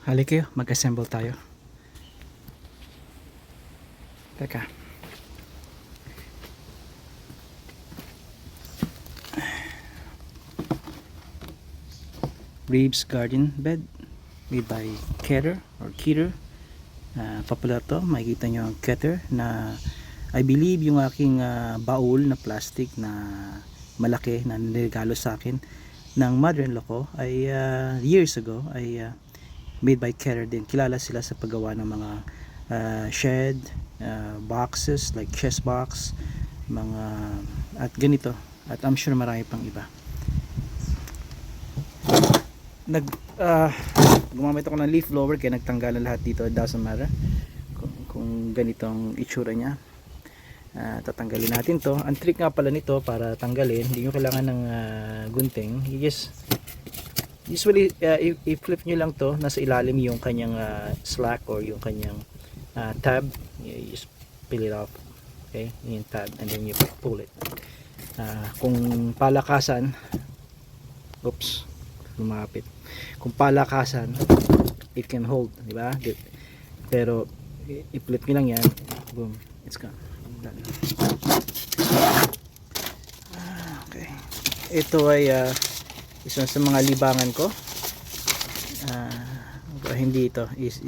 Hali kayo, mag-assemble tayo. Teka. Reeves Garden Bed made by Keter or Keter. Popular to. Makikita nyo ang Keter na I believe yung aking baul na plastic na malaki na niregalo sa akin ng mother-in-law ko ay years ago ay made by Keter din. Kilala sila sa paggawa ng mga shed, boxes like chest box, mga at ganito. At I'm sure marami pang iba. Gumamit ako ng leaf blower kaya nagtanggalan lahat dito. It doesn't matter kung ganitong itsura niya. Tatanggalin natin to. Ang trick nga pala nito para tanggalin, hindi nyo kailangan ng gunting. Usually i-flip nyo lang to. Nasa ilalim yung kanyang slack or yung kanyang tab. You just peel it off. Okay, yung tab and then you pull it. Kung palakasan, oops, lumapit. Kung palakasan, it can hold, di ba? Pero i-flip nyo lang yan, boom, it's gone. Okay. Ito ay isa sa mga libangan ko. Hindi ito is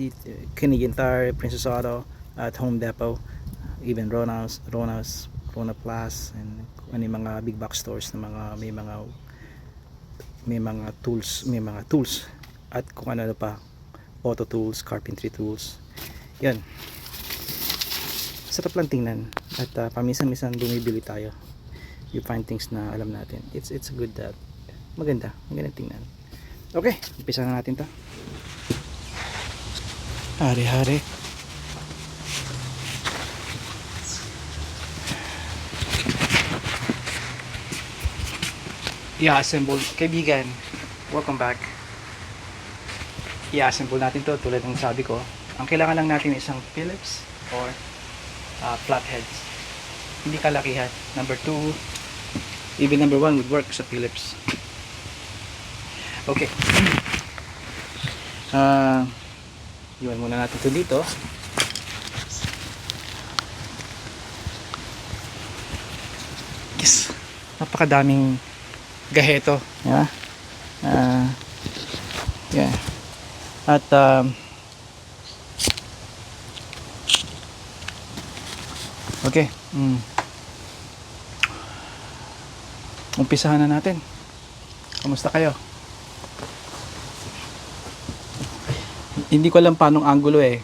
Canadian Tire, Princess Auto, at Home Depot, even Rona Plus, and ano yung mga big box stores na may mga tools at kung ano pa, auto tools, carpentry tools. Yan, sarap lang tingnan at paminsan-minsan bumibili tayo. You find things na alam natin. It's a good maganda tingnan. Okay, umpisa na natin to. Hari-hari. I-assemble, kaibigan, welcome back. I-assemble natin to tulad ng sabi ko. Ang kailangan lang natin isang Phillips or flatheads, hindi kalakihan. Number 2, even number 1 would work sa Phillips. Okay. Iwan muna natin to dito. Yes, napakadaming gaheto, yeah. Yeah. At okay. Umpisahan na natin. Kamusta kayo? Hindi ko alam paanong angulo eh.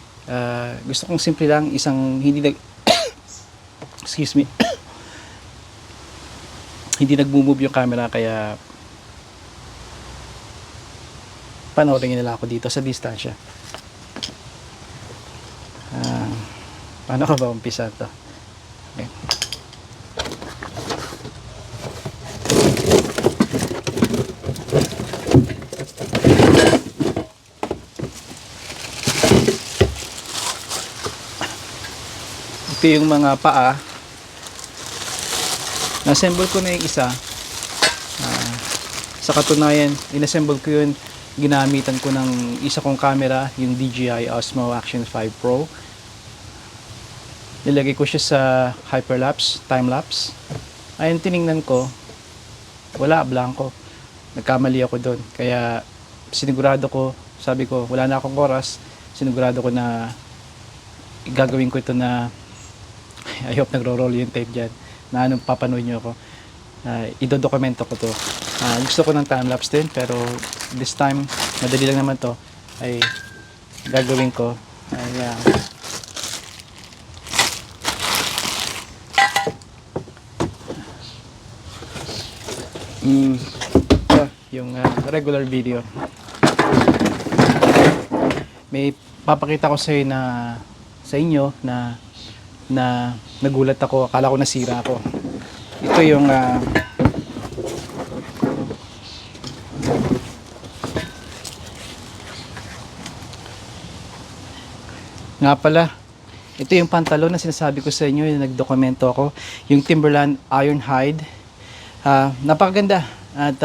Gusto kong simple lang, isang hindi excuse me. Hindi nag-move yung camera kaya panoorin nila ako dito sa distansya. Paano ka ba umpisa to? Okay. Ito yung mga paa. Na-assemble ko na yung isa. Sa katunayan, in-assemble ko yun, ginamitan ko ng isa kong camera, yung DJI Osmo Action 5 Pro. Nilagay ko siya sa hyperlapse, time-lapse. Ayun, tiningnan ko, wala, blanco. Nagkamali ako doon. Kaya sinigurado ko, sabi ko, wala na akong oras. Sinigurado ko na gagawin ko ito na I hope nagro-roll yung tape dyan na anong papanood nyo ako. Idodokumento ko to. Gusto ko ng time-lapse din pero this time, madali lang naman to, ay gagawin ko ay yung regular video. May papakita ko sa inyo na nagulat ako, akala ko nasira ako. Ito yung nga pala, ito yung pantalon na sinasabi ko sa inyo, yung nagdokumento ako, yung Timberland Iron Hide. Napakaganda at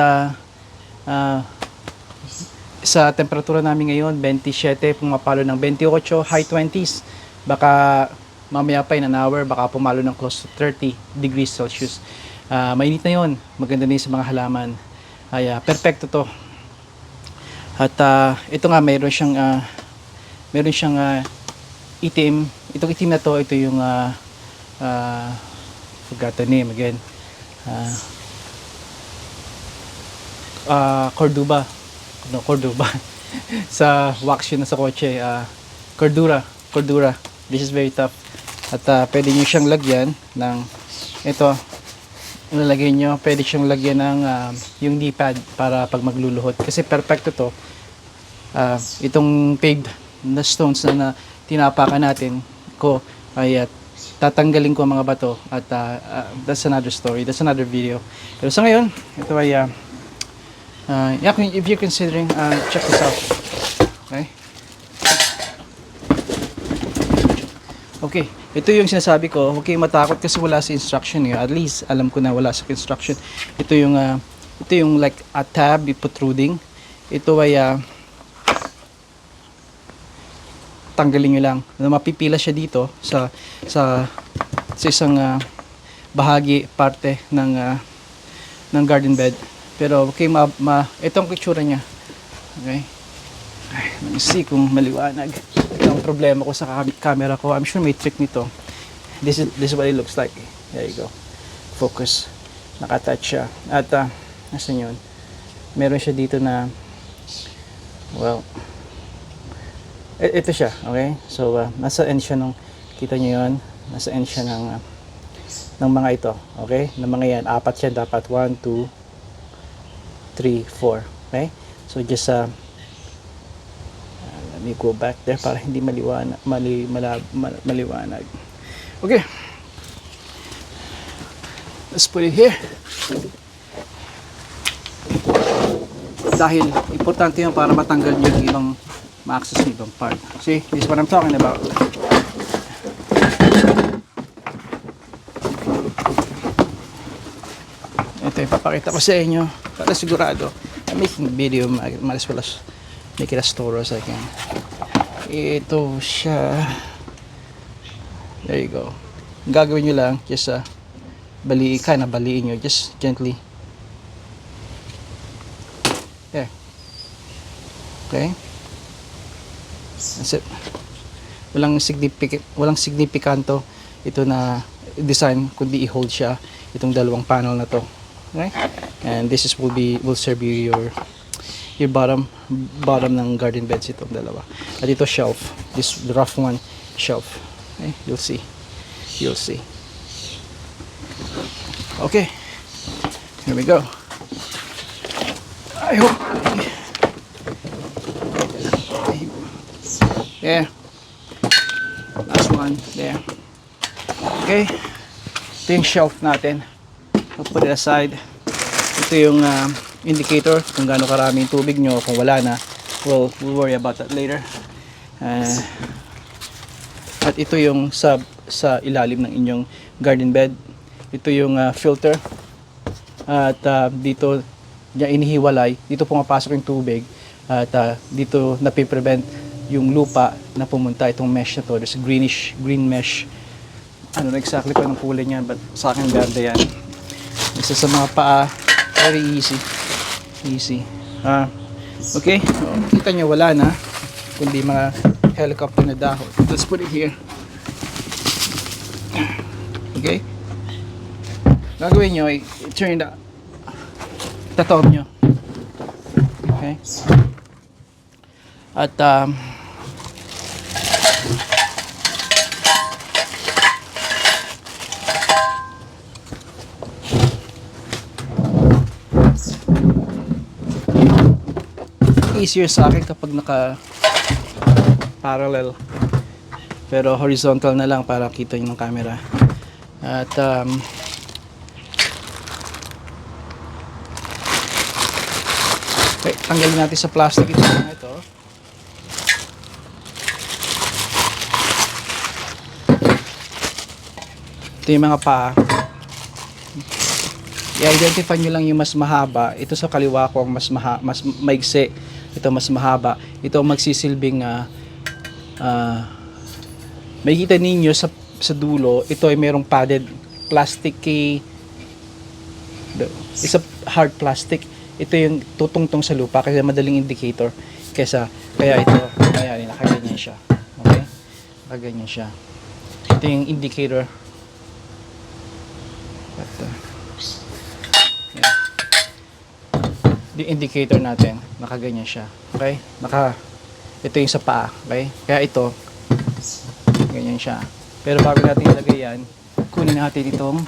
sa temperatura namin ngayon, 27, pumapalo ng 28, high 20s. Baka mamaya pa in an hour, baka pumalo ng close to 30 degrees Celsius. Mainit na yon, maganda na yun sa mga halaman. Ay, perfecto to. At ito nga, meron siyang itim. Itong itim na to, ito yung forgot the name again. Cordoba. No, Cordoba. Sa wax yun na sa kotse. Cordura. This is very tough. At pwede nyo siyang lagyan ng ito. Ilalagay nyo, pwede siyang lagyan ng yung knee pad para pag magluluhod. Kasi perfecto to. Itong paved na stones na tinapakan natin ko ay tatanggalin ko ang mga bato at that's another story, that's another video. Pero sa ngayon, ito ay if you're considering, check this out. Okay, ito yung sinasabi ko, huwag kayong matakot kasi wala sa instruction eh. At least alam ko na wala sa instruction. Ito yung like a tab protruding. Ito ay tanggalin nyo lang. Mapipila siya dito sa isang bahagi, parte ng garden bed. Pero okay, itong itsura niya. Okay? Let me see kung maliwanag. Ito ang problema ko sa camera ko. I'm sure may trick nito. This is what it looks like. There you go. Focus. Nakatouch siya. At nasan yun? Meron siya dito na well, ito siya. Okay? So, nasa end siya nung kita nyo yun. Nasa end siya ng mga ito. Okay? Ng mga yan. Apat siya dapat. 1, 2, 3, 4. Okay? So, just let me go back there para hindi maliwanag. Okay. Let's put it here. Dahil importante yun para matanggal nyo yung ibang ma-access yung ibang part. See? This is what I'm talking about. Ito yung papakita ko sa inyo para sigurado. I'm making video, might as well as make it as thorough as I can. Ito siya. There you go. Ang gagawin nyo lang, just baliin nyo, just gently. There. Okay? That's it. Walang signifikanto ito na design, kundi i-hold siya itong dalawang panel na to. Okay? And this is will serve you your bottom ng garden beds, itong dalawa. At ito shelf, this rough one shelf. Okay? You'll see. Okay. Here we go. I hope. There. Last one. There. Okay. Ito yung shelf natin. I'll put it aside. Ito yung indicator kung gaano karaming tubig nyo. Kung wala na, we'll worry about that later. At ito yung sa ilalim ng inyong garden bed. Ito yung filter. At dito inihiwalay. Dito pumapasok yung tubig. At dito napiprevent yung lupa na pumunta itong mesh na to. There's a green mesh. Ano na exactly pa ng kulay niyan, but sa akin ganda yan. Isa sa mga paa, very easy. Okay, kita nyo wala na kundi mga helicopter na dahon. Let's put it here. Okay, gagawin nyo ay turn the tatawag nyo. Okay, at easier sa akin kapag naka parallel, pero horizontal na lang para kita yung camera. At okay, tanggalin natin sa plastic ito. Ito yung mga paa. I-identify nyo lang yung mas mahaba. Ito sa kaliwa ko ang mas maigsi. ito mas mahaba. Ito ang magsisilbing makikita ninyo sa dulo, ito ay merong padded plastic isa hard plastic. Ito yung tutungtong sa lupa kasi madaling indicator kaya ito nakaganyan siya. Okay? Nakaganyan siya. Ito yung indicator. Yung indicator natin, nakaganyan siya. Okay? Ito yung sa paa. Okay? Kaya ito, ganyan siya. Pero bago natin ilagay yan, kunin natin itong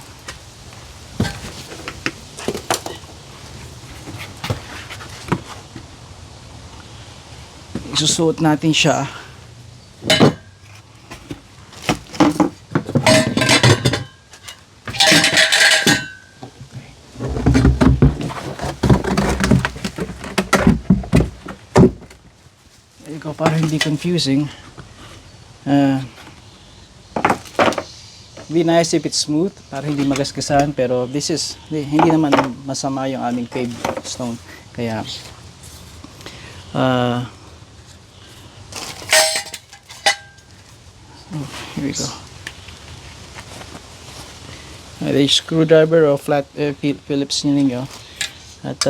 isusuot natin siya. Ikaw para hindi confusing. Be nice if it's smooth para hindi magasgasan, pero hindi naman masama yung aming paved stone. Kaya here we go. The screwdriver o flat Phillips nyo ninyo. At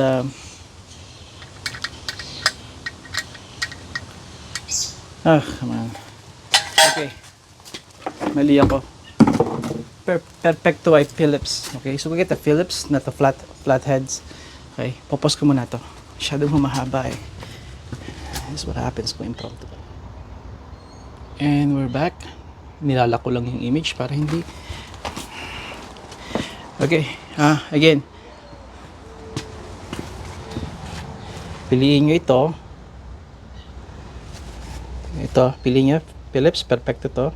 come on. Okay. Mali ako. Perfecto ay Phillips. Okay, so we get the Phillips, not the flat heads. Okay, popos ko muna to. Masyadong humahaba eh. This is what happens kung impromptu. And we're back. Nilalak ko lang yung image para hindi. Okay, again. Piliin nyo ito. Ito, piliin nyo. Phillips, perfecto to.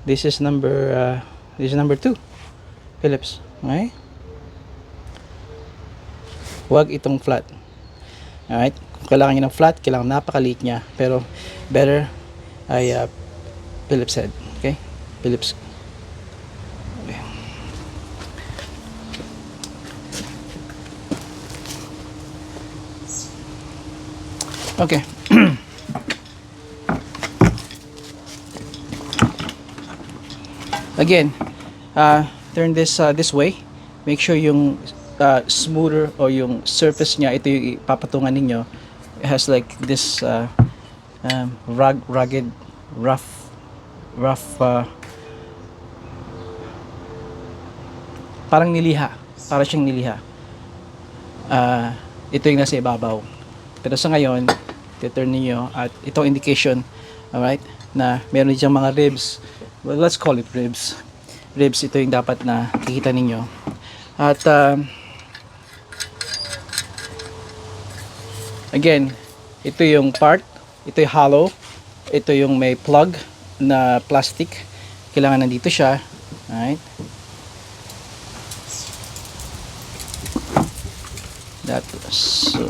This is number 2. Phillips. Okay? Huwag itong flat. Alright? Kung kailangan nyo ng flat, kailangan napakaliit niya. Pero, better ay Phillips head. Okay? Phillips. Okay. Again, turn this way. Make sure yung smoother o yung surface niya, ito yung ipapatungan ninyo. It has like this rugged, rough parang niliha. Para siyang niliha. Ito yung nasa ibabaw. Pero sa ngayon, turn niyo at itong indication, alright, na meron diyang mga ribs. Well, let's call it ribs. Ribs, ito yung dapat na kikita ninyo. At again, ito yung part, ito yung hollow, ito yung may plug na plastic. Kailangan nandito siya. Alright. So,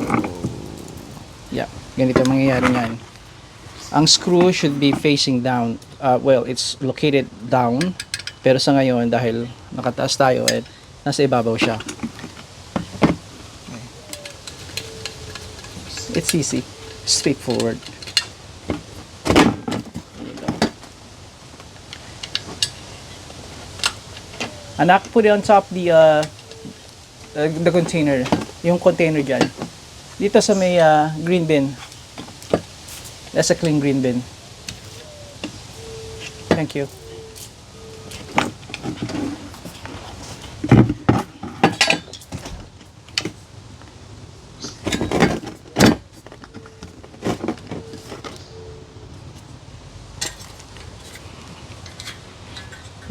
yeah, ganito mangyayari niyan. Ang screw should be facing down. Well, it's located down. Pero sa ngayon, dahil nakataas tayo, nasa ibabaw siya. Okay. It's easy. Straightforward. Anak, put it on top the container. Yung container dyan. Dito sa may green bin. That's a clean green bin. Thank you.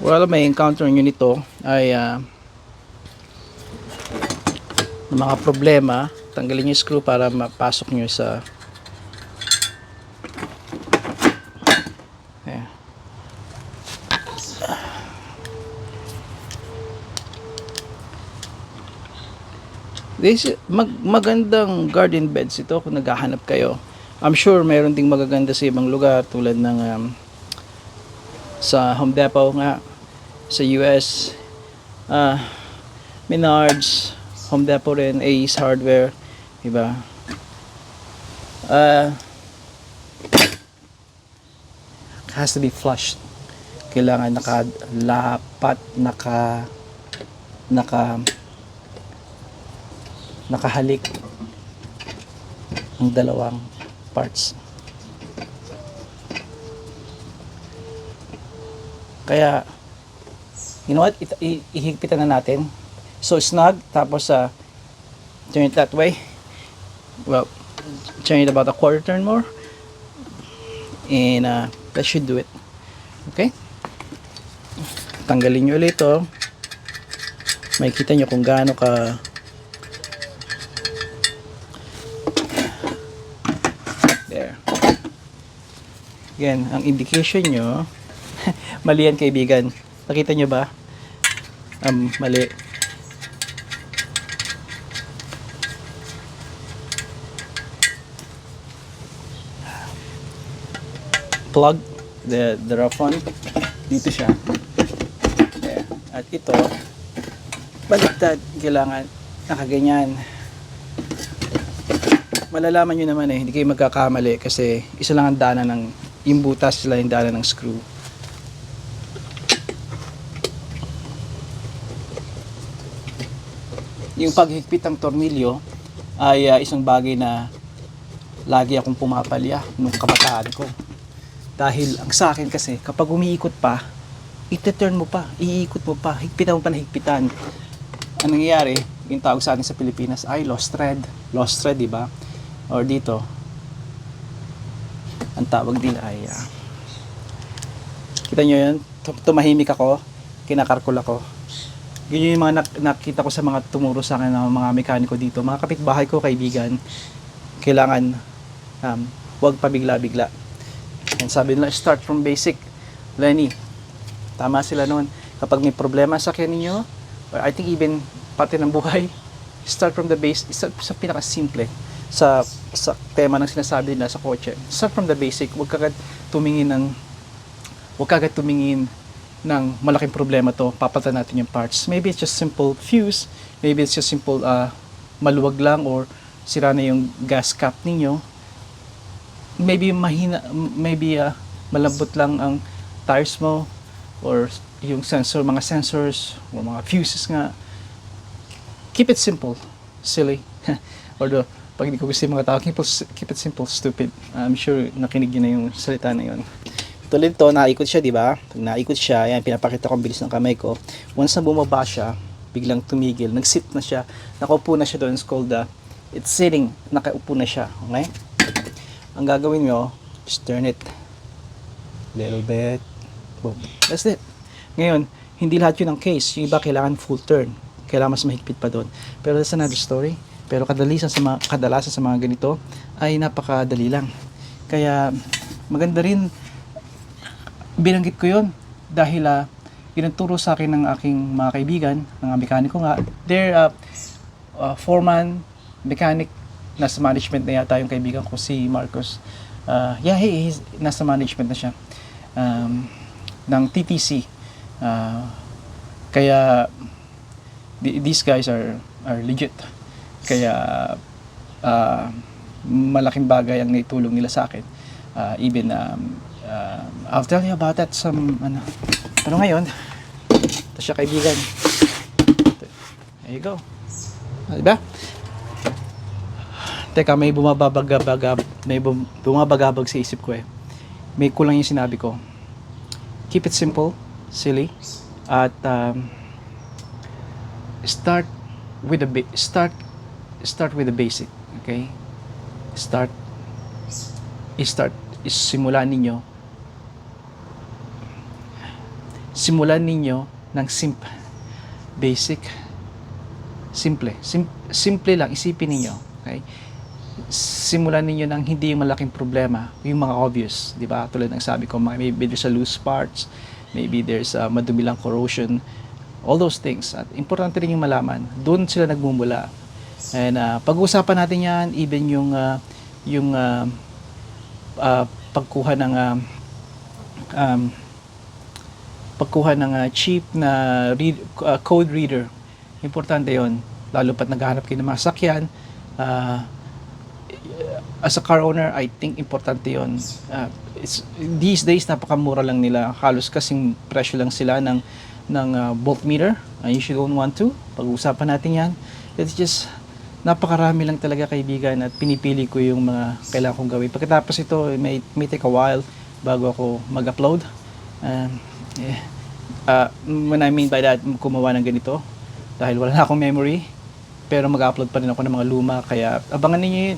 Well, may encounter nyo nito ay mga problema. Tanggalin yung screw para mapasok nyo sa magandang garden beds ito kung naghahanap kayo. I'm sure mayroon ding magaganda sa ibang lugar tulad ng sa Home Depot nga sa US, Menards, Home Depot rin, Ace Hardware, diba? Uh, has to be flushed. Kailangan nakalapat, nakahalik ang dalawang parts. Kaya, you know what? Ihigpitan na natin. So, snug. Tapos, turn it that way. Well, turn it about a quarter turn more. And, that should do it. Okay? Tanggalin nyo ulit ito. Makikita nyo kung gaano ka there. Again, ang indication nyo mali yan, kaibigan. Nakita nyo ba? Mali. Plug the rough one. Dito siya. There. At ito, baliktad. Kailangan nakaganyan. Malalaman nyo naman hindi kayo magkakamali kasi isa lang ang daanan ng yung butas, sila yung daanan ng screw. Yung paghigpit ng tornilyo ay isang bagay na lagi akong pumapalya nung kabataan ko. Dahil ang sa akin kasi, kapag umiikot pa, ite-turn mo pa, iikot mo pa, higpitan mo pa na higpitan. Ang nangyayari, yung tawag sa atin sa Pilipinas ay lost thread. Lost thread, di ba? Or dito, ang tawag din ay, kita nyo yun? Tumahimik ako, kinakarkul ako. Yun yung mga nakita ko sa mga tumuro sa akin ng mga mekaniko dito. Mga kapitbahay ko, kaibigan, kailangan huwag pabigla-bigla. And sabi nila, start from basic. Lenny, tama sila noon. Kapag may problema sa akin ninyo, or I think even pati ng buhay, start from the base, sa pinaka-simple. Sa tema ng sinasabi nila sa kotse. Start from the basic. Huwag kagad tumingin ng malaking problema to, papalitan natin yung parts. Maybe it's just simple fuse, maybe it's just simple maluwag lang or sira na yung gas cap ninyo. Maybe malambot lang ang tires mo or yung mga sensors or mga fuses nga. Keep it simple, silly. Or pag hindi ko gusto yung mga tao, keep it simple, stupid. I'm sure nakinig yun na yung salita na yun. Tulad ito, naikot siya, di ba? Pag naikot siya, yan, pinapakita ko ang bilis ng kamay ko. Once na bumaba siya, biglang tumigil, nag-sit na siya, nakaupo na siya doon, it's called, it's sitting, nakaupo na siya, okay? Ang gagawin nyo, just turn it, little bit, boom, that's it. Ngayon, hindi lahat yun ang case, yung iba kailangan full turn, kailangan mas mahigpit pa doon. Pero that's another story. Pero kadalasan sa mga ganito, ay napakadali lang. Kaya, maganda rin, binanggit ko yun dahil yun ang turo sa akin ng aking mga kaibigan, mga mekaniko nga. They're foreman, mechanic, nasa management na yata yung kaibigan ko si Marcos. He's nasa management na siya ng TTC. Kaya these guys are legit. Kaya malaking bagay ang naitulong nila sa akin. Even I'll tell you about that pero ngayon, ito siya kaibigan. There you go. Diba? Teka, may bumabagabag sa isip ko May kulang yung sinabi ko. Keep it simple, silly, at start with the basic, okay? Simulan ninyo ng basic, simple lang, isipin ninyo, okay? Simulan ninyo ng hindi yung malaking problema, yung mga obvious, di ba? Tulad ng sabi ko, maybe there's a loose parts, maybe there's madumi lang corrosion, all those things. At importante rin yung malaman, doon sila nagmumula. And pag-uusapan natin yan, even yung pagkuha ng cheap na code reader. Importante yon, lalo pat naghahanap kayo ng mga sakyan. as a car owner, I think importante yon. These days, napakamura lang nila. Halos kasing presyo lang sila ng bulk meter. You should don't want to. Pag-uusapan natin yan. It's just, napakarami lang talaga kaibigan at pinipili ko yung mga kailangan kong gawin. Pagkatapos ito, may take a while bago ako mag-upload. When I mean by that, gumawa ng ganito dahil wala na akong memory. Pero mag-upload pa rin ako ng mga luma, kaya abangan ninyo yun.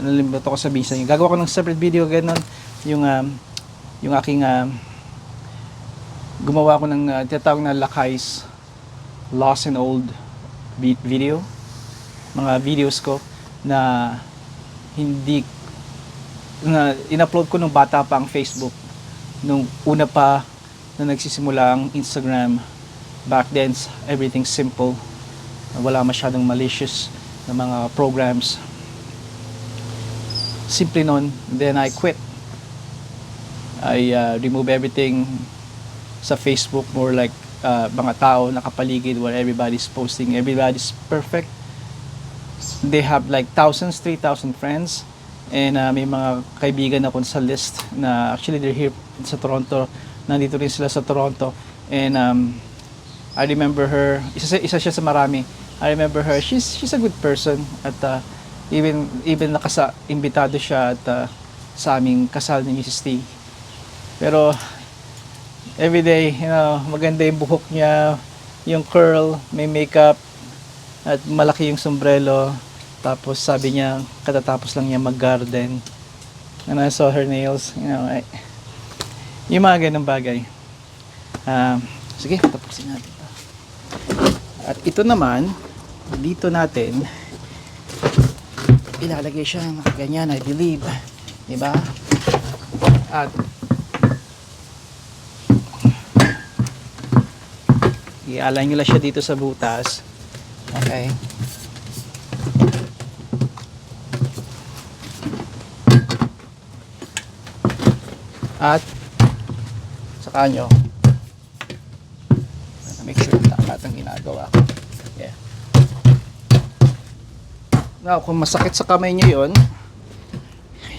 Nalimutan ko sabihin sa inyo. Gagawa ko ng separate video, ganun. Yung aking, gumawa ko ng tinatawag na Lakay's Lost and Old video. Mga videos ko na in-upload ko nung bata pa ang Facebook. Nung una pa na nagsisimula ang Instagram. Back then, everything simple. Wala masyadong malicious na mga programs. Simple nun. Then I quit. I remove everything sa Facebook, more like mga tao nakapaligid where everybody's posting, everybody's perfect. They have like 3,000 friends, and may mga kaibigan ako sa list na actually they're here sa Toronto. Nandito rin sila sa Toronto, and I remember her, isa siya sa marami. I remember her. She's a good person, at even imbitado siya at sa aming kasal ni Mrs. T. Pero everyday, maganda yung buhok niya, yung curl, may makeup, at malaki yung sombrero. Tapos sabi niya, katatapos lang niya mag-garden. And I saw her nails, yung mga ganang bagay. Sige, tapusin natin. At ito naman, dito natin ilalagay siya ganyan, I believe, diba? At i-align nyo lang siya dito sa butas. Okay, at saka nyo make sure tama itong ginagawa ko. Yeah. Now, kung masakit sa kamay nyo yun,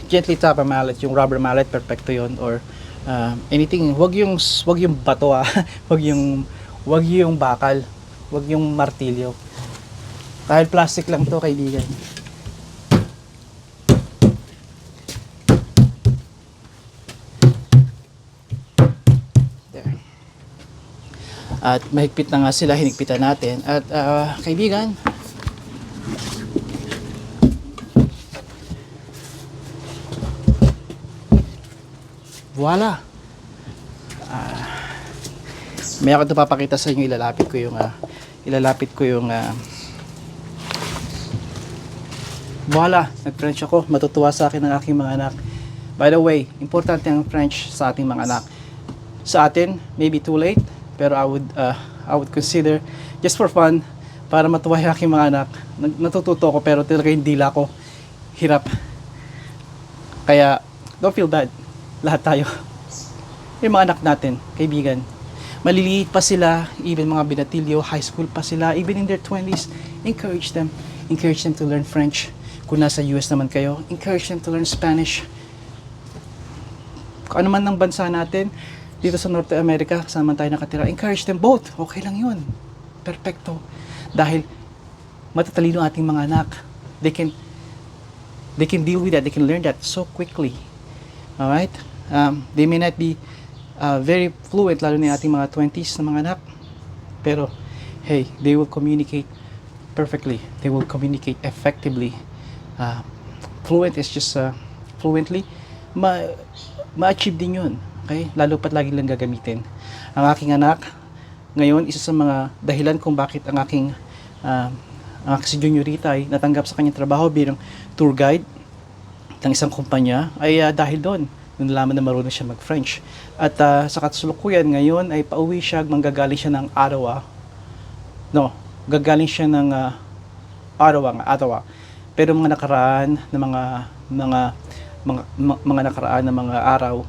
gently tap a mallet, yung rubber mallet, perfecto yun, or anything. Wag yung bato wag yung bakal, wag yung martilyo, dahil plastic lang to, kaibigan. At mahigpit na nga sila, hinigpitan natin. At kaibigan, voila! May ako ito papakita sa inyo, ilalapit ko yung voila! Nag-French ako, matutuwa sa akin ng aking mga anak. By the way, importante ang French sa ating mga anak. Sa atin, maybe too late, pero I would consider just for fun, para matuwa yung aking mga anak. Natututo ko, pero talaga hindi dila ko hirap. Kaya don't feel bad, lahat tayo. Yung mga anak natin, kaibigan, maliliit pa sila, even mga binatilyo, high school pa sila, even in their 20s, encourage them to learn French. Kung nasa US naman kayo, encourage them to learn Spanish. Kung ano man ng bansa natin, dito sa North America, saan man tayo nakatira, encourage them both. Okay lang yun. Perfecto. Dahil matatalino ating mga anak. They can deal with that. They can learn that so quickly. Alright? They may not be very fluent, lalo na ating mga 20s na mga anak. Pero, hey, they will communicate perfectly. They will communicate effectively. Fluent is just fluently. Ma-achieve din yun. Okay? Lalo pat lagi lang gagamitin. Ang aking anak, ngayon, isa sa mga dahilan kung bakit ang aking si Juniorita ay natanggap sa kanyang trabaho bilang tour guide ng isang kumpanya ay dahil doon. Nung nalaman na marunong siya mag-French. At sa kasalukuyan ngayon ay pauwi siya, manggagaling siya ng Ottawa. No, gagaling siya ng Ottawa. Pero mga nakaraan na mga nakaraan na mga araw,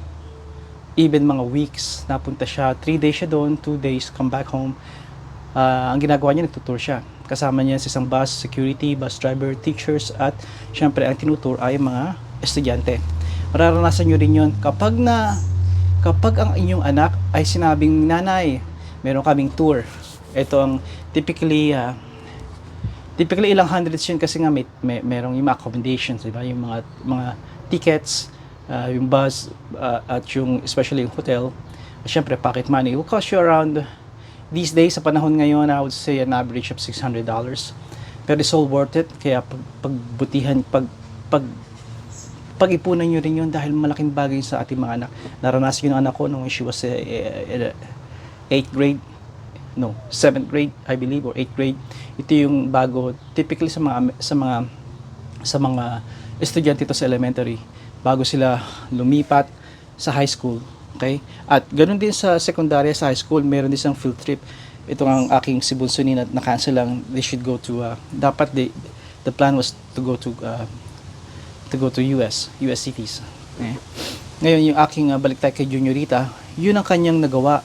even mga weeks, napunta siya, 3 days siya doon, 2 days, come back home. Ang ginagawa niya, nagtutour siya. Kasama niya sa isang bus, security, bus driver, teachers, at syempre ang tinutour ay mga estudyante. Mararanasan nyo rin yun kapag ang inyong anak ay sinabing, nanay, meron kaming tour. Ito ang typically ilang hundreds yun kasi nga merong yung mga accommodations, diba? Yung mga tickets, yung bus, at yung especially yung hotel. Siyempre, pocket money will cost you around, these days, sa panahon ngayon, I would say an average of $600. Pero it's all worth it. Kaya pag-ipunan nyo rin yun dahil malaking bagay sa ating mga anak. Naranasan yung anak ko nung she was 8th grade, no, 7th grade, I believe, or 8th grade. Ito yung bago, typically sa mga estudyante ito sa elementary, bago sila lumipat sa high school. Okay? At ganoon din sa secondary, sa high school, meron din isang field trip. Ito ang aking si Bunso na na-cancel lang. They should go to, the plan was to go to US cities. Okay? Ngayon, yung aking balik tayo kay Juniorita, yun ang kanyang nagawa.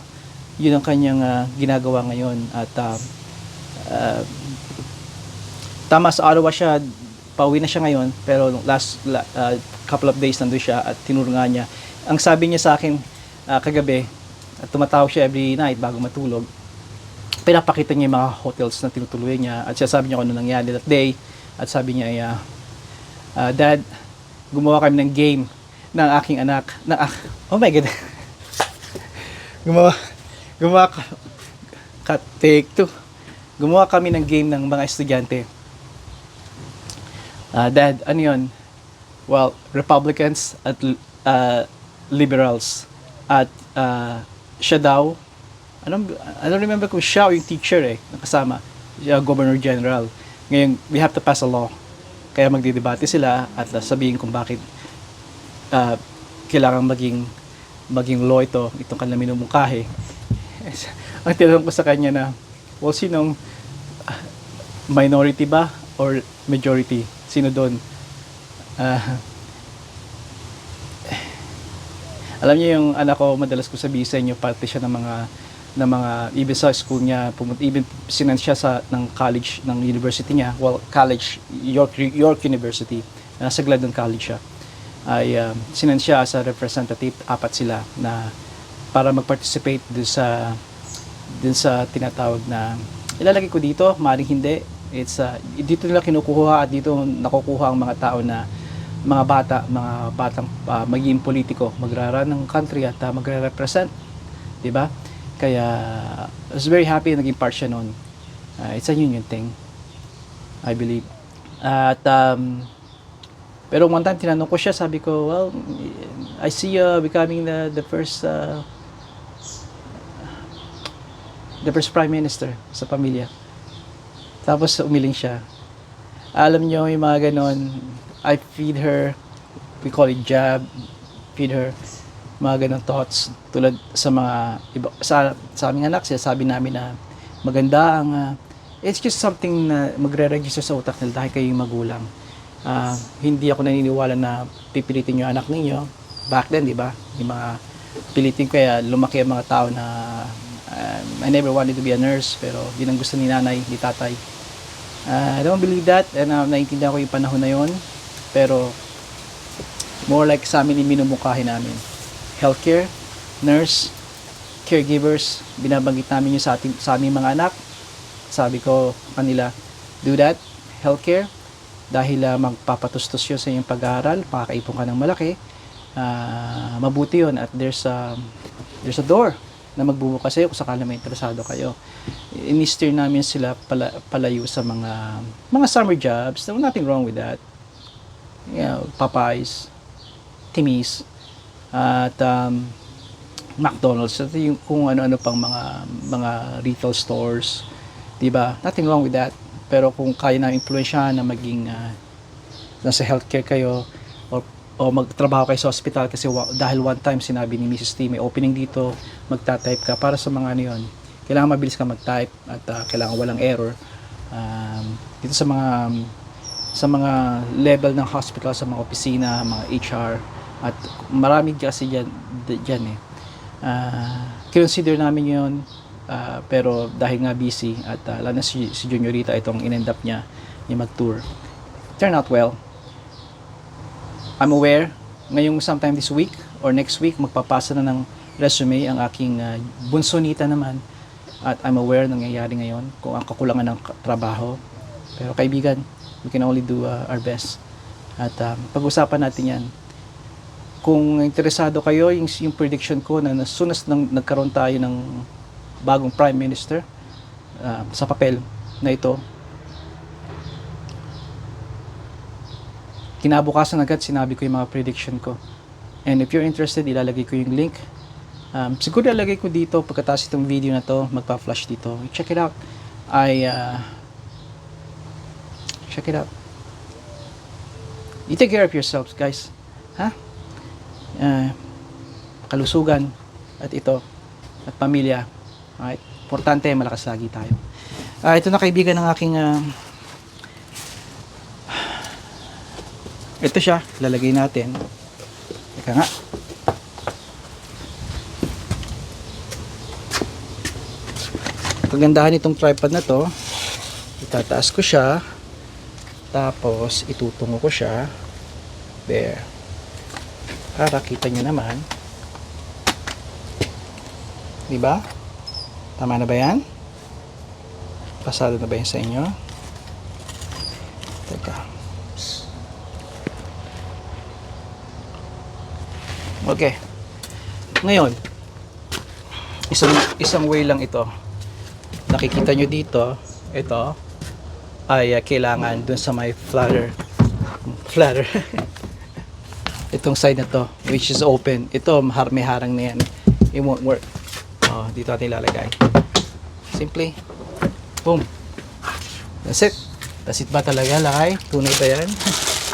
Yun ang kanyang ginagawa ngayon. At tama, sa Ottawa siya, pauwi na siya ngayon, pero last couple of days nandun siya at tinuro nga niya. Ang sabi niya sa akin kagabi, tumatawag siya every night bago matulog, pinapakita niya yung mga hotels na tinutuluyan niya at siya sabi niya kung ano nangyari that day. At sabi niya, Dad, gumawa kami ng game ng aking anak. Oh my God. Take two. Gumawa kami ng game ng mga estudyante. Dad, ano yun? Well, Republicans at liberals. At siya daw, I don't remember kung siya o yung teacher nakasama, Governor General. Ngayon, we have to pass a law. Kaya magdidebate sila at sabihin kung bakit kailangan maging law itong kanilang minumungkahi. Ang tinanong ko sa kanya na, well, sinong minority ba or majority? Sino doon? Alam niyo yung anak ko, madalas ko sabihin sa inyo, parte siya ng mga even sa school niya, even sinan siya ng college, ng university niya, well, college, York University, nasa Gladstone College siya, ay sinan siya as a representative, 4 sila, na para mag-participate dun sa tinatawag na, ilalagay ko dito, maaaring hindi, dito nila kinukuha at dito nakukuha ang mga tao na mga batang magiging politiko, magraran ng country at magre-represent, di ba? Kaya I was very happy na naging part siya noon. It's a union thing, I believe. At pero one time tinanong ko siya, sabi ko, well, I see you becoming the first prime minister sa pamilya. Tapos umiling siya. Alam niyo, yung mga ganon, I feed her, we call it jab, feed her mga ganong thoughts tulad sa mga iba, sa aming anak, sabi namin na maganda ang it's just something na magre-register sa utak nila dahil kayo yung magulang. Hindi ako naniniwala na pipilitin yung anak ninyo back then, di ba? Yung mga pilitin, kaya lumaki ang mga tao na I never wanted to be a nurse, pero yun ang gusto ni nanay, ni tatay. I don't believe that, and naiintindihan ko yung panahon na yun. Pero more like sa amin yung minumukhahin namin. Healthcare, nurse, caregivers, binabanggit namin yung sa aming mga anak. Sabi ko kanila, do that, healthcare, dahil magpapatustos yun sa iyong pag-aaral, makakaipon ka ng malaki, mabuti yun at there's a door na magbubukas sa'yo kung sakala may interesado kayo. In-steer namin sila palayo sa mga summer jobs. There's nothing wrong with that. Popeyes, Timmy's, at McDonald's, at yung kung ano-ano pang mga retail stores, diba? Nothing wrong with that. Pero kung kaya na influensyahan na maging nasa healthcare kayo o magtrabaho kayo sa hospital, kasi dahil one time sinabi ni Mrs. T, may opening dito, magta-type ka para sa mga ano yun. Kailangan mabilis ka mag-type at kailangan walang error. Dito sa mga level ng hospital, sa mga opisina, mga HR, at marami kasi dyan consider namin yun, pero dahil nga busy at lalo na si Juniorita, itong in-end up niya mag-tour, turn out well. I'm aware, ngayong sometime this week or next week, magpapasa na ng resume ang aking bunsonita naman. At I'm aware ng nangyayari ngayon kung ang kakulangan ng trabaho. Pero kaibigan, we can only do our best. At pag-usapan natin yan. Kung interesado kayo, yung prediction ko na as soon as nagkaroon tayo ng bagong Prime Minister sa papel na ito, kinabukasan agad sinabi ko yung mga prediction ko. And if you're interested, ilalagay ko yung link. Siguro ilalagay ko dito pagkatapos itong video na to, magpa-flash dito. Check it out. Check it out. You take care of yourselves, guys. Ha? Kalusugan at ito at pamilya. Alright? Importante, malakas lagi tayo. Ito na kaibigan ng aking ito siya, lalagay natin. Teka nga. Kagandahan itong tripod na to, itataas ko siya, tapos itutungo ko siya. There. Para kita nyo naman. Diba? Tama na ba yan? Pasado na ba yan sa inyo? Teka. Okay. Ngayon, isang way lang ito. Nakikita nyo dito, ito ay kailangan dun sa may flutter. Itong side na to, which is open. Ito, may harang na yan. It won't work. Dito natin ilalagay. Simply, boom. That's it. That's it ba talaga, lakay? Tunay ba yan?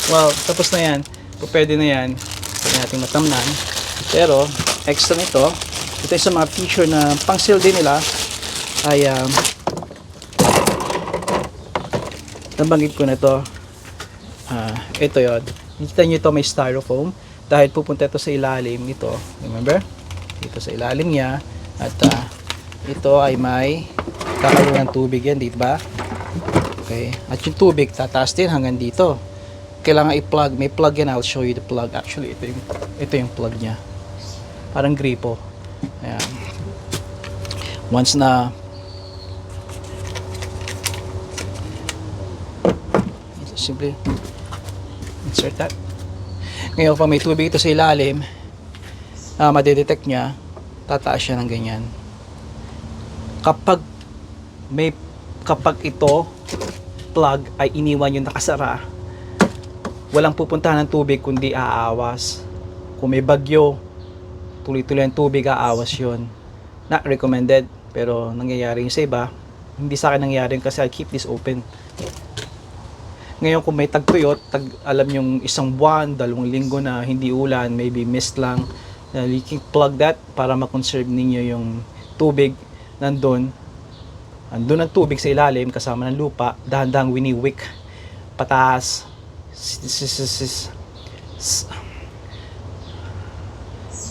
Well, tapos na yan. Pwede na yan. Pwede natin matamnan. Pero, extra nito, ito yung sa mga feature na pang-sale din nila, ay, nabanggit ko na ito. Ito yun. Kita nyo ito may styrofoam dahil pupunta ito sa ilalim nito. Remember? Dito sa ilalim niya. At ito ay may kakaroon ng tubig yan, di ba? Okay. At yung tubig tataas din hanggang dito. Kailangan i-plug. May plug yan. I'll show you the plug. Actually, ito yung plug niya. Parang gripo. Ayan. Once na simply insert that. Ngayon, pag may tubig ito sa ilalim, madedetect niya, tataas siya ng ganyan. Kapag ito plug ay iniwan yung nakasara, walang pupuntahan ng tubig kundi aawas. Kung may bagyo, tuloy-tuloy ang tubig, aawas yun. Not recommended, pero nangyayari yung sa iba. Hindi sa akin nangyayari kasi I keep this open. Ngayon kung may tagtuyot, alam yung isang buwan, 2 linggo na hindi ulan, maybe mist lang, you can plug that para ma-conserve ninyo yung tubig nandun. Andun ang tubig sa ilalim kasama ng lupa, dahan-dahang winiwik pataas,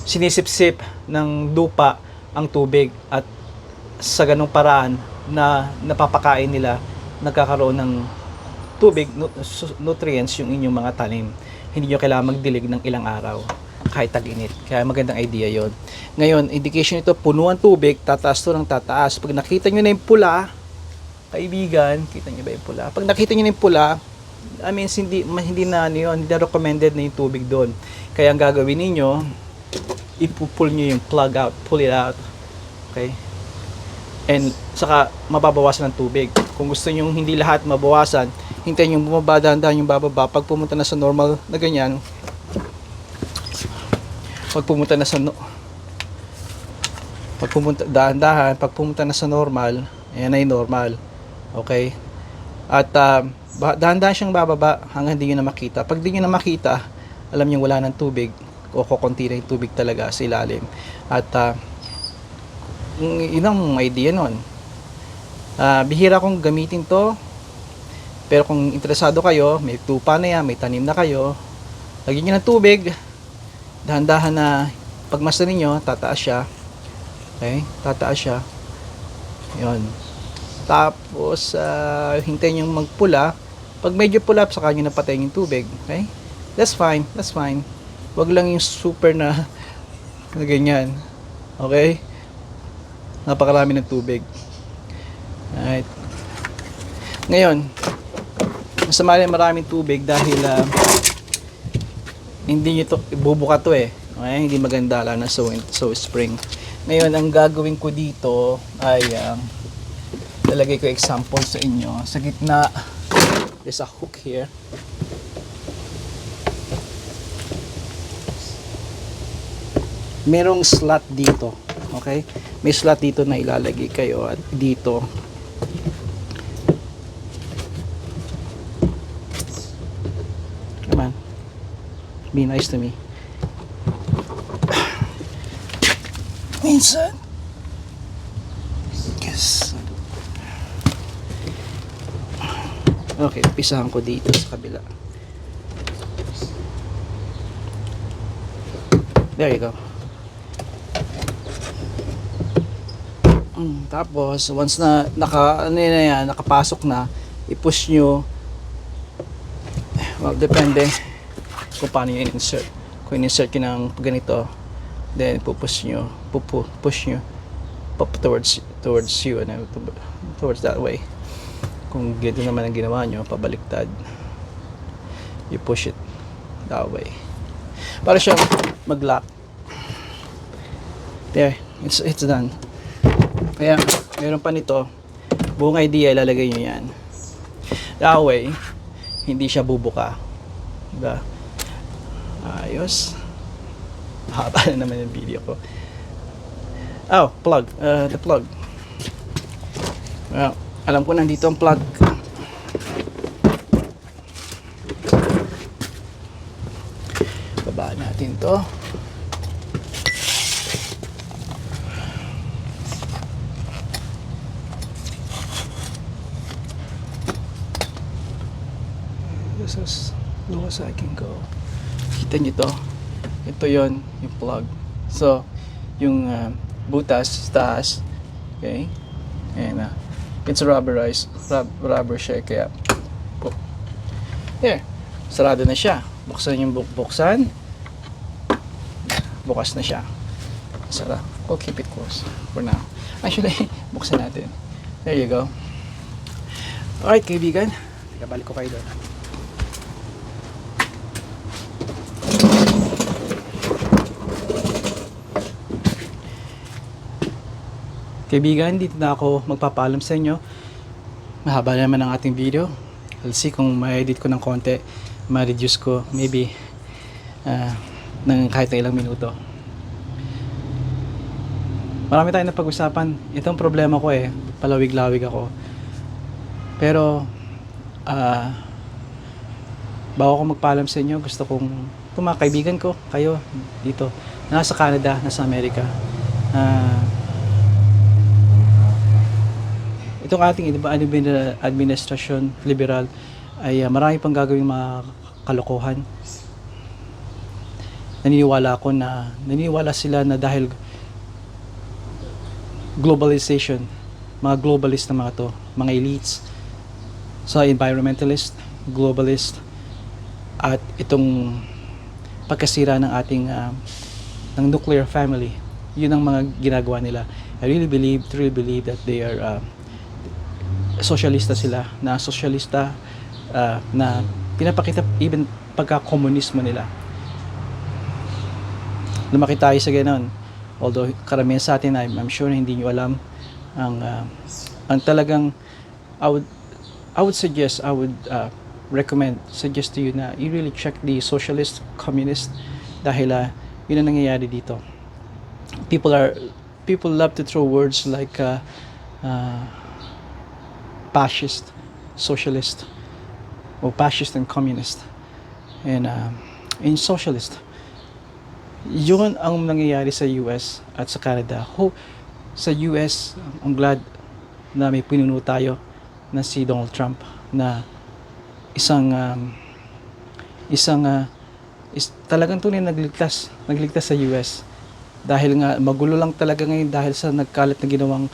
sinisip-sip ng lupa ang tubig at sa ganung paraan na napapakain nila, nagkakaroon ng tubig, nutrients yung inyong mga tanim. Hindi nyo kailangan magdilig ng ilang araw kahit tag-init. Kaya magandang idea yon. Ngayon, indication ito, puno ang tubig, tataas to ng tataas. Pag nakita nyo na yung pula, kaibigan, kita nyo ba yung pula? Pag nakita nyo na yung pula, I mean, hindi na ano yun, hindi na recommended na yung tubig doon. Kaya ang gagawin ninyo, ipupull nyo yung plug out, pull it out. Okay? And saka mababawasan ng tubig. Kung gusto nyo hindi lahat mabawasan, hintayin yung bumaba, dahan-dahan yung bababa. Pag pumunta na sa normal na ganyan, dahan-dahan, pag pumunta na sa normal, ayan ay normal. Okay? At dahan-dahan siyang bababa hanggang hindi nyo na makita. Pag hindi nyo na makita, alam nyo wala ng tubig o kukunti na yung tubig talaga sa ilalim. At yun ang idea nun. Bihira kong gamitin to, pero kung interesado kayo, may tupa na yan, may tanim na kayo, lagyan nyo ng tubig, dahan-dahan na pagmasdan ninyo, tataas siya. Okay? Tataas siya. Yun. Tapos, hintayin yung magpula. Pag medyo pula, saka nyo napatayin yung tubig. Okay? That's fine, that's fine. Wag lang yung super na ganyan. Okay? Napakarami ng tubig. Alright. Ngayon, masama rin maraming tubig dahil hindi nyo to, bubuka to eh. Okay? Hindi maganda lang na so spring. Ngayon, ang gagawin ko dito ay lalagay ko example sa inyo. Sa gitna, there's a hook here. Merong slot dito. Okay? May slot dito na ilalagay kayo at dito. Come on. Be nice to me. Minsan. Yes. Okay, pisahan ko dito sa kabila. There you go. Tapos once na nakapasok na, i-push nyo. Well, depende kung paano yung insert. Kung insert nyo ng ganito, then push nyo towards you and towards that way. Kung ganito naman ang ginawa nyo, pabaliktad, you push it that way para siyang mag-lock. There, it's done. Kaya meron pa nito, buong idea ilalagay nyo yan that way, hindi siya bubuka, diba? Ayos. Haba na naman yung video ko. Oh, plug. The plug. Well, alam ko nandito ang plug. Babaan natin to. This is low as I can go. Kita nyo to. Ito yon yung plug. So, yung butas sa taas. Okay? And it's rubberized. Rubber siya. Kaya, there. Sarado na siya. Buksan yung buksan. Bukas na siya. Sarap. We'll keep it closed for now. Actually, buksan natin. There you go. Alright, kaibigan. Teka, balik ko kayo doon. Kaibigan, dito na ako magpapaalam sa inyo. Mahaba naman ang ating video. I'll see kung ma-edit ko ng konti, ma-reduce ko maybe ng kahit na ilang minuto. Marami tayong napag-usapan. Itong problema ko palawig-lawig ako. Pero bago ako magpaalam sa inyo, gusto kong itong mga kaibigan ko, kayo dito, nasa Canada, nasa Amerika, itong ating administrasyon liberal ay marami pang gagawing mga kalokohan. Naniniwala sila na dahil globalization, mga globalist na mga to, mga elites, so environmentalist, globalist, at itong pagkasira ng ating ng nuclear family, yun ang mga ginagawa nila. I really believe that they are socialista sila, na socialista na pinapakita even pagka-komunismo nila. Lumaki tayo sa gano'n. Although karamihan sa atin, I'm sure hindi nyo alam ang talagang I would suggest to you na you really check the socialist, communist, dahil yun ang nangyayari dito. People love to throw words like fascist, socialist, or fascist and communist, and socialist. Yun ang nangyayari sa US at sa Canada. Sa US, I'm glad na may pinuno tayo na si Donald Trump, na talagang tunay nagligtas sa US, dahil nga magulo lang talaga ngayon dahil sa nagkalat na ginawang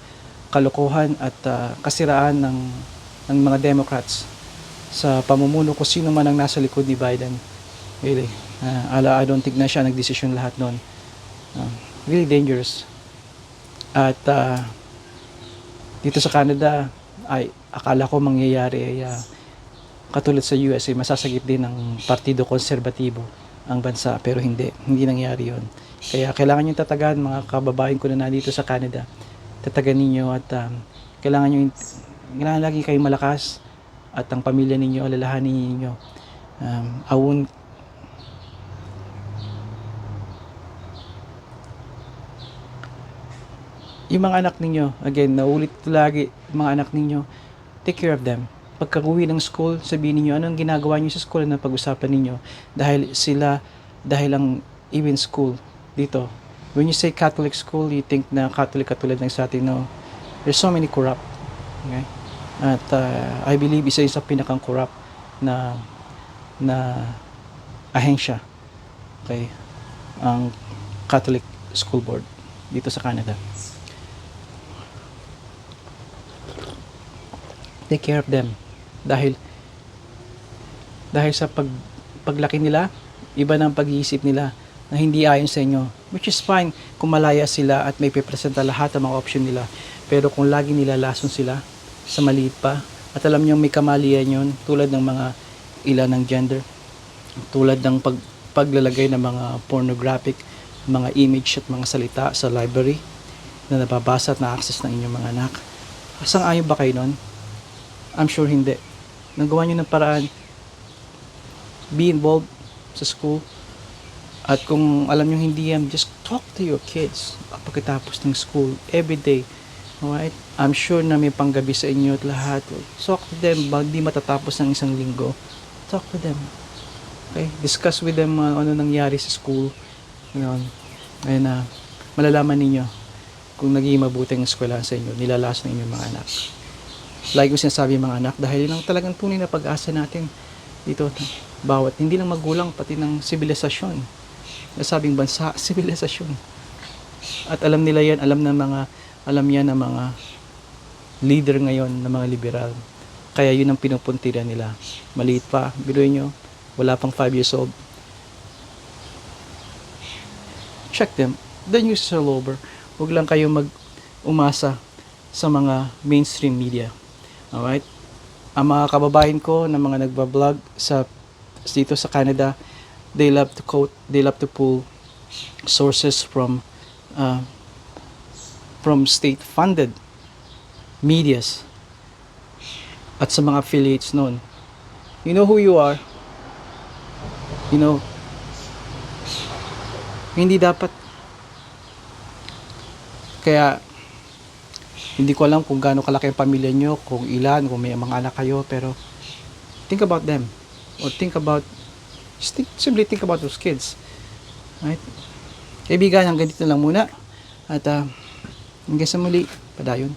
kalokohan at kasiraan ng mga Democrats sa pamumuno kung sino man ang nasa likod ni Biden. Really. I don't think na siya nagdesisyon lahat nun. Really dangerous. At dito sa Canada, ay akala ko mangyayari ay katulad sa US, masasagip din ng Partido Konserbatibo ang bansa, pero hindi nangyari yon. Kaya kailangan nyo tatagan, mga kababayan ko na nandito sa Canada, tatagan ninyo at kailangan lagi kayong malakas at ang pamilya ninyo, alalahanin ninyo. Yung mga anak ninyo, again, naulit ito lagi, mga anak ninyo, take care of them. Pagka-uwi ng school, sabihin niyo anong ginagawa niyo sa school na pag-usapan ninyo, dahil ang even school dito. When you say Catholic school, you think na Catholic katulad ng sa atin, no? There's so many corrupt. Okay? At I believe isa sa pinakang corrupt na ahensya. Okay? Ang Catholic School Board dito sa Canada. Take care of them. Dahil sa paglaki nila, iba ng pag-iisip nila na hindi ayon sa inyo, which is fine kung malaya sila at may pipresenta lahat ng mga option nila. Pero kung lagi nila lason sila sa maliit pa, at alam nyo may kamalian yun, tulad ng mga ilan ng gender, tulad ng paglalagay ng mga pornographic, mga image at mga salita sa library na nababasa at na-access ng inyong mga anak. Sang-ayon ba kayo nun? I'm sure hindi. Nagawa nyo ng paraan, be involved sa school, at kung alam nyo hindi yan, just talk to your kids pagkatapos ng school, everyday. Alright? I'm sure na may panggabi sa inyo at lahat. Talk to them, hindi matatapos ng isang linggo. Talk to them. Okay? Discuss with them ano nangyari sa school. Yun. And malalaman ninyo kung naging mabuting eskwela sa inyo, nilalas ng inyong mga anak. Like yung sinasabi mga anak, dahil yun ang talagang tunay na pag-asa natin dito, bawat, hindi lang magulang, pati ng sibilisasyon. Nasabing bansa, sibilisasyon. At alam nila yan, alam yan ng mga leader ngayon, ng mga liberal. Kaya yun ang pinupuntiran nila. Maliit pa, biruin nyo, wala pang 5 years old. Check them. The news is all over. Huwag lang kayo umasa sa mga mainstream media. Alright? Ang mga kababayan ko na mga nagbablog dito sa Canada, they love to quote, they love to pull sources from state-funded medias at sa mga affiliates noon. You know who you are. You know, hindi dapat. Kaya hindi ko alam kung gaano kalaki ang pamilya nyo, kung ilan, kung may mga anak kayo, pero think about them. Or simply think about those kids. Right? Kaibigan, hanggang dito lang muna. At hanggang sa muli, padayon.